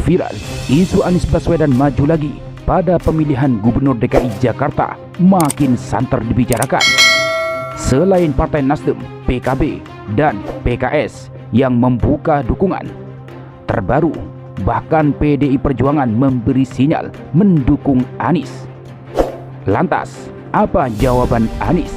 Viral, isu Anies Baswedan maju lagi pada pemilihan Gubernur DKI Jakarta makin santer dibicarakan. Selain Partai Nasdem, PKB, dan PKS yang membuka dukungan, terbaru bahkan PDI Perjuangan memberi sinyal mendukung Anies. Lantas, apa jawaban Anies?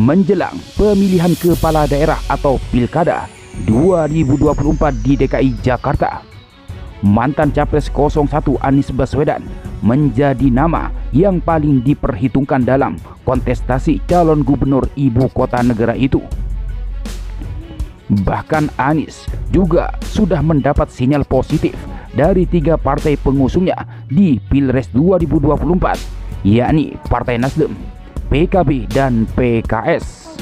Menjelang pemilihan kepala daerah atau Pilkada 2024 di DKI Jakarta, mantan Capres 01 Anies Baswedan menjadi nama yang paling diperhitungkan dalam kontestasi calon gubernur ibu kota negara itu. Bahkan Anies juga sudah mendapat sinyal positif dari 3 partai pengusungnya di Pilpres 2024, yakni Partai Nasdem, PKB, dan PKS.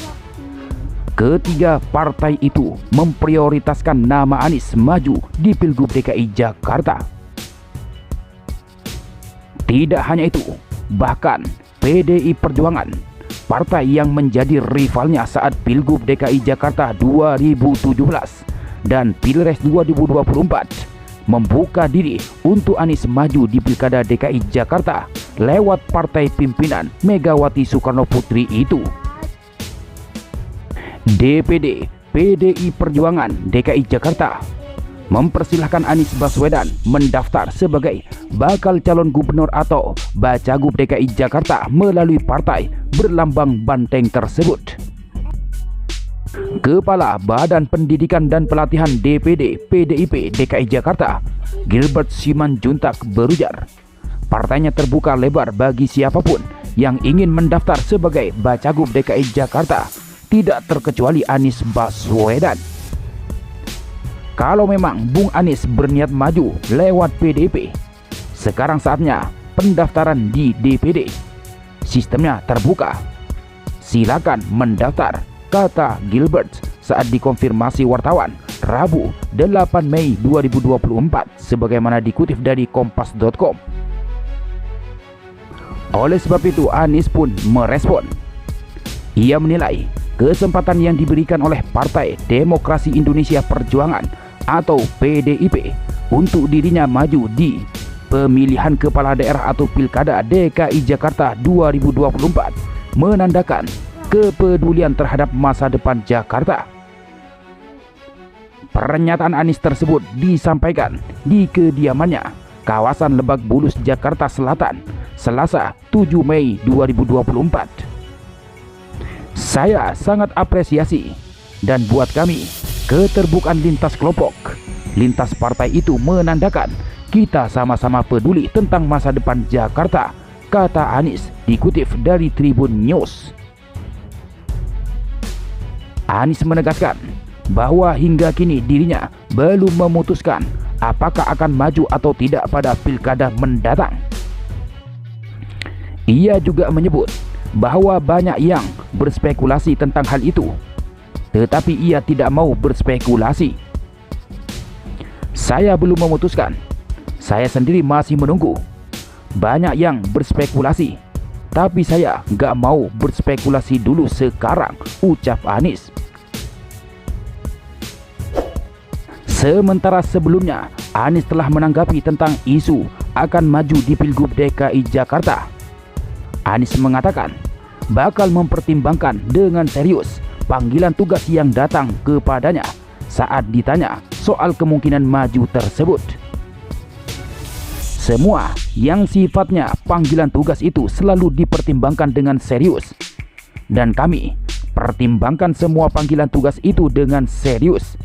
Ketiga partai itu memprioritaskan nama Anies maju di Pilgub DKI Jakarta. Tidak hanya itu, bahkan PDI Perjuangan, partai yang menjadi rivalnya saat Pilgub DKI Jakarta 2017 dan Pilpres 2024, membuka diri untuk Anies maju di Pilkada DKI Jakarta lewat partai pimpinan Megawati Soekarno Putri itu. DPD PDI Perjuangan DKI Jakarta mempersilahkan Anies Baswedan mendaftar sebagai bakal calon gubernur atau Bacagub DKI Jakarta melalui partai berlambang banteng tersebut. Kepala Badan Pendidikan dan Pelatihan DPD PDIP DKI Jakarta, Gilbert Simanjuntak, berujar, partainya terbuka lebar bagi siapapun yang ingin mendaftar sebagai Bacagub DKI Jakarta, tidak terkecuali Anies Baswedan. Kalau memang Bung Anies berniat maju lewat PDIP, sekarang saatnya pendaftaran di DPD. Sistemnya terbuka. Silakan mendaftar, kata Gilbert saat dikonfirmasi wartawan Rabu 8 Mei 2024 sebagaimana dikutip dari kompas.com. Oleh sebab itu Anies pun merespon. Ia menilai kesempatan yang diberikan oleh Partai Demokrasi Indonesia Perjuangan atau PDIP untuk dirinya maju di pemilihan kepala daerah atau Pilkada DKI Jakarta 2024 menandakan kepedulian terhadap masa depan Jakarta. Pernyataan Anies tersebut disampaikan di kediamannya kawasan Lebak Bulus, Jakarta Selatan, Selasa 7 Mei 2024. Saya sangat apresiasi dan buat kami keterbukaan lintas kelompok, lintas partai itu menandakan kita sama-sama peduli tentang masa depan Jakarta, kata Anies dikutip dari Tribun News. Anies menegaskan bahwa hingga kini dirinya belum memutuskan apakah akan maju atau tidak pada pilkada mendatang. Ia juga menyebut bahwa banyak yang berspekulasi tentang hal itu, tetapi ia tidak mau berspekulasi. Saya belum memutuskan, saya sendiri masih menunggu. Banyak yang berspekulasi, tapi saya gak mau berspekulasi dulu sekarang, ucap Anies. Sementara sebelumnya, Anies telah menanggapi tentang isu akan maju di Pilgub DKI Jakarta. Anies mengatakan bakal mempertimbangkan dengan serius panggilan tugas yang datang kepadanya saat ditanya soal kemungkinan maju tersebut. Semua yang sifatnya panggilan tugas itu selalu dipertimbangkan dengan serius, dan kami pertimbangkan semua panggilan tugas itu dengan serius,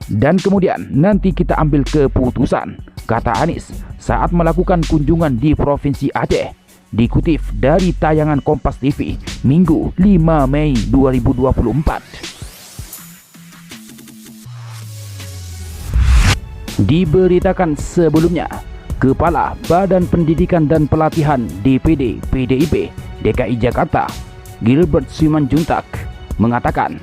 dan kemudian nanti kita ambil keputusan, kata Anies saat melakukan kunjungan di Provinsi Aceh. Dikutip dari tayangan Kompas TV Minggu 5 Mei 2024. Diberitakan sebelumnya, Kepala Badan Pendidikan dan Pelatihan DPD PDIP DKI Jakarta, Gilbert Simanjuntak, mengatakan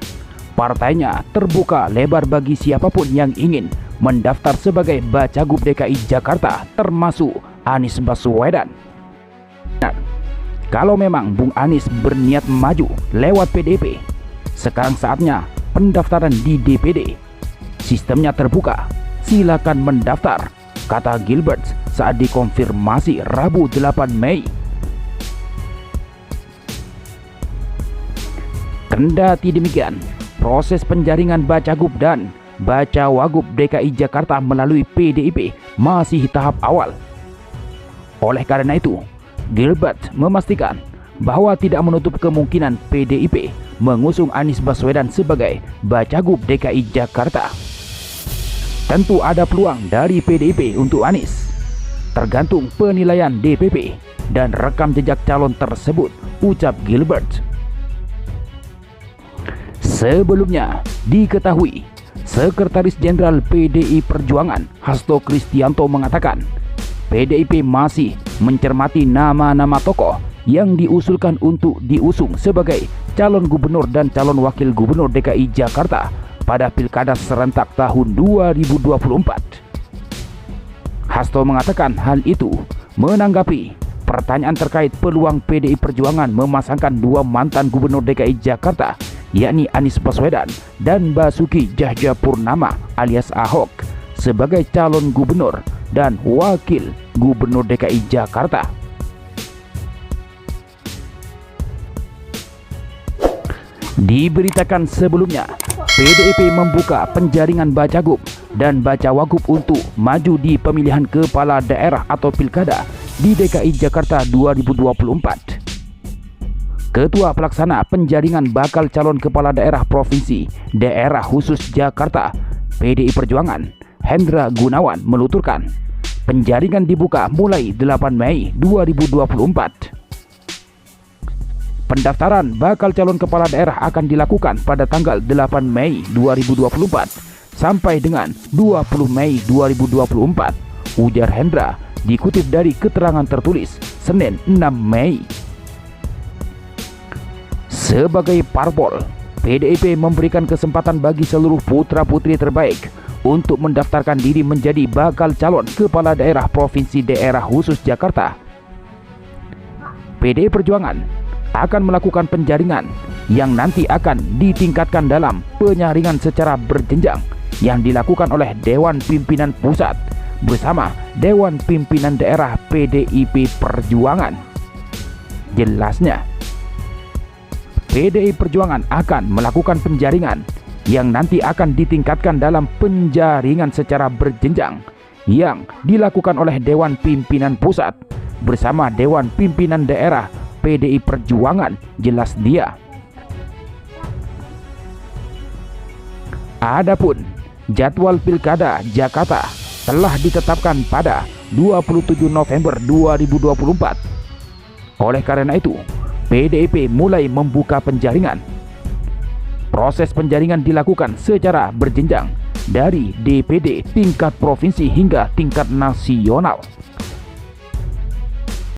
partainya terbuka lebar bagi siapapun yang ingin mendaftar sebagai Bacagub DKI Jakarta, termasuk Anies Baswedan. Kalau memang Bung Anies berniat maju lewat PDIP, sekarang saatnya pendaftaran di DPD. Sistemnya terbuka, silakan mendaftar, kata Gilbert saat dikonfirmasi Rabu 8 Mei. Kendati demikian, proses penjaringan Bacagub dan Bacawagub DKI Jakarta melalui PDIP masih tahap awal. Oleh karena itu, Gilbert memastikan bahwa tidak menutup kemungkinan PDIP mengusung Anies Baswedan sebagai Bacagub DKI Jakarta. Tentu ada peluang dari PDIP untuk Anies, tergantung penilaian DPP dan rekam jejak calon tersebut, ucap Gilbert. Sebelumnya diketahui, Sekretaris Jenderal PDI Perjuangan Hasto Kristianto mengatakan PDIP masih mencermati nama-nama tokoh yang diusulkan untuk diusung sebagai calon gubernur dan calon wakil gubernur DKI Jakarta pada Pilkada serentak tahun 2024. Hasto mengatakan hal itu menanggapi pertanyaan terkait peluang PDI Perjuangan memasangkan dua mantan gubernur DKI Jakarta, yakni Anies Baswedan dan Basuki Cahayapurnama alias Ahok sebagai calon gubernur dan wakil gubernur DKI Jakarta. Diberitakan sebelumnya, PDIP membuka penjaringan Bacagub dan Bacawagub untuk maju di pemilihan kepala daerah atau pilkada di DKI Jakarta 2024. Ketua Pelaksana Penjaringan Bakal Calon Kepala Daerah Provinsi Daerah Khusus Jakarta PDI Perjuangan, Hendra Gunawan, menuturkan penjaringan dibuka mulai 8 Mei 2024. Pendaftaran bakal calon kepala daerah akan dilakukan pada tanggal 8 Mei 2024 sampai dengan 20 Mei 2024, ujar Hendra dikutip dari keterangan tertulis Senin 6 Mei. Sebagai parpol, PDIP memberikan kesempatan bagi seluruh putra-putri terbaik untuk mendaftarkan diri menjadi bakal calon kepala daerah Provinsi Daerah Khusus Jakarta. PDI Perjuangan akan melakukan penjaringan yang nanti akan ditingkatkan dalam penyaringan secara berjenjang yang dilakukan oleh Dewan Pimpinan Pusat bersama Dewan Pimpinan Daerah PDIP Perjuangan. Jelasnya, PDI Perjuangan akan melakukan penjaringan yang nanti akan ditingkatkan dalam penjaringan secara berjenjang yang dilakukan oleh Dewan Pimpinan Pusat bersama Dewan Pimpinan Daerah PDI Perjuangan, jelas dia. Adapun jadwal Pilkada Jakarta telah ditetapkan pada 27 November 2024. Oleh karena itu, PDIP mulai membuka penjaringan. Proses penjaringan dilakukan secara berjenjang dari DPD tingkat provinsi hingga tingkat nasional.